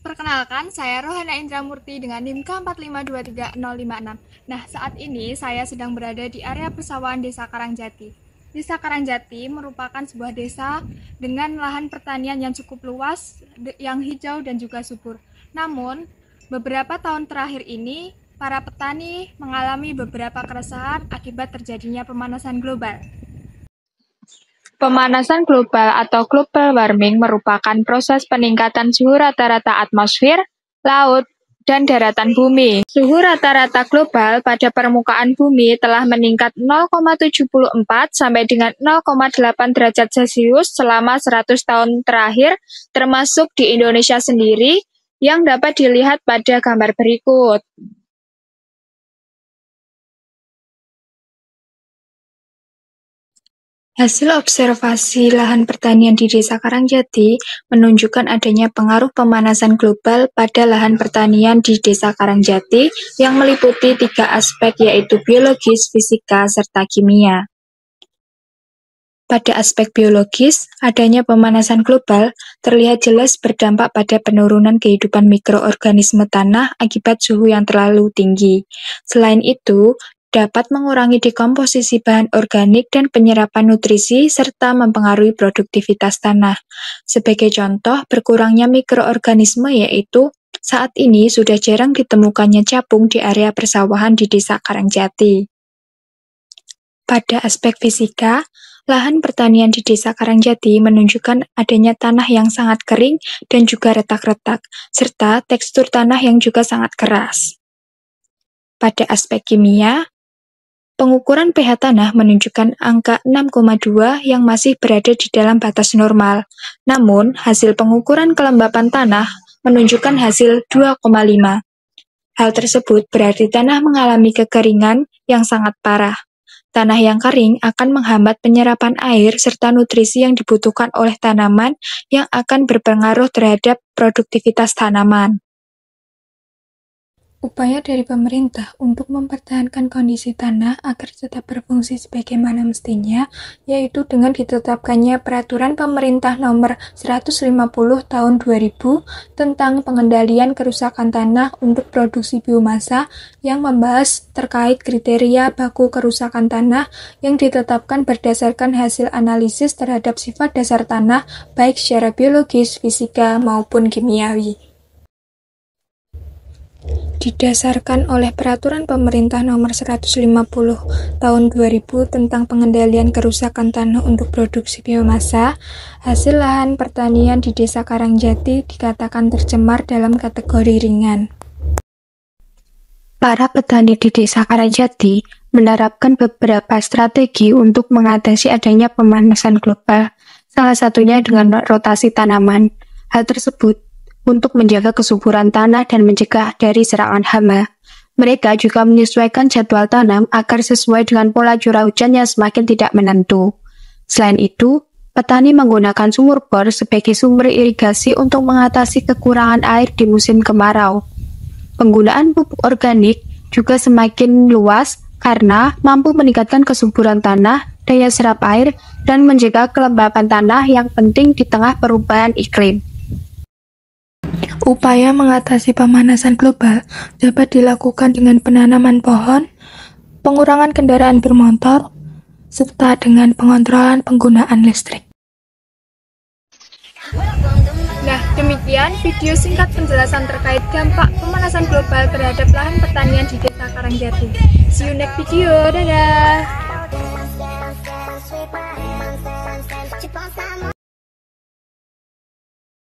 Perkenalkan, saya Rohana Indramurti dengan NIM K4523056. Nah, saat ini saya sedang berada di area persawahan Desa Karangjati. Desa Karangjati merupakan sebuah desa dengan lahan pertanian yang cukup luas, yang hijau dan juga subur. Namun, beberapa tahun terakhir ini, para petani mengalami beberapa keresahan akibat terjadinya pemanasan global. Pemanasan global atau global warming merupakan proses peningkatan suhu rata-rata atmosfer, laut, dan daratan bumi. Suhu rata-rata global pada permukaan bumi telah meningkat 0,74 sampai dengan 0,8 derajat Celcius selama 100 tahun terakhir, termasuk di Indonesia sendiri, yang dapat dilihat pada gambar berikut. Hasil observasi lahan pertanian di Desa Karangjati menunjukkan adanya pengaruh pemanasan global pada lahan pertanian di Desa Karangjati yang meliputi 3 aspek, yaitu biologis, fisika, serta kimia. Pada aspek biologis, adanya pemanasan global terlihat jelas berdampak pada penurunan kehidupan mikroorganisme tanah akibat suhu yang terlalu tinggi. Selain itu, dapat mengurangi dekomposisi bahan organik dan penyerapan nutrisi, serta mempengaruhi produktivitas tanah. Sebagai contoh, berkurangnya mikroorganisme yaitu saat ini sudah jarang ditemukannya capung di area persawahan di Desa Karangjati. Pada aspek fisika, lahan pertanian di Desa Karangjati menunjukkan adanya tanah yang sangat kering dan juga retak-retak, serta tekstur tanah yang juga sangat keras. Pada aspek kimia, pengukuran pH tanah menunjukkan angka 6,2 yang masih berada di dalam batas normal. Namun, hasil pengukuran kelembapan tanah menunjukkan hasil 2,5. Hal tersebut berarti tanah mengalami kekeringan yang sangat parah. Tanah yang kering akan menghambat penyerapan air serta nutrisi yang dibutuhkan oleh tanaman yang akan berpengaruh terhadap produktivitas tanaman. Upaya dari pemerintah untuk mempertahankan kondisi tanah agar tetap berfungsi sebagaimana mestinya, yaitu dengan ditetapkannya Peraturan Pemerintah Nomor 150 Tahun 2000 tentang pengendalian kerusakan tanah untuk produksi biomasa yang membahas terkait kriteria baku kerusakan tanah yang ditetapkan berdasarkan hasil analisis terhadap sifat dasar tanah, baik secara biologis, fisika, maupun kimiawi. Didasarkan oleh Peraturan Pemerintah Nomor 150 Tahun 2000 tentang pengendalian kerusakan tanah untuk produksi biomasa, hasil lahan pertanian di Desa Karangjati dikatakan tercemar dalam kategori ringan. Para petani di Desa Karangjati menerapkan beberapa strategi untuk mengatasi adanya pemanasan global, salah satunya dengan rotasi tanaman. Hal tersebut untuk menjaga kesuburan tanah dan mencegah dari serangan hama. Mereka juga menyesuaikan jadwal tanam agar sesuai dengan pola curah hujan yang semakin tidak menentu. Selain itu, petani menggunakan sumur bor sebagai sumber irigasi untuk mengatasi kekurangan air di musim kemarau. Penggunaan pupuk organik juga semakin luas karena mampu meningkatkan kesuburan tanah, daya serap air, dan menjaga kelembapan tanah yang penting di tengah perubahan iklim. Upaya mengatasi pemanasan global dapat dilakukan dengan penanaman pohon, pengurangan kendaraan bermotor, serta dengan pengontrolan penggunaan listrik. Nah, demikian video singkat penjelasan terkait dampak pemanasan global terhadap lahan pertanian di Desa Karangjati. See you next video, dadah!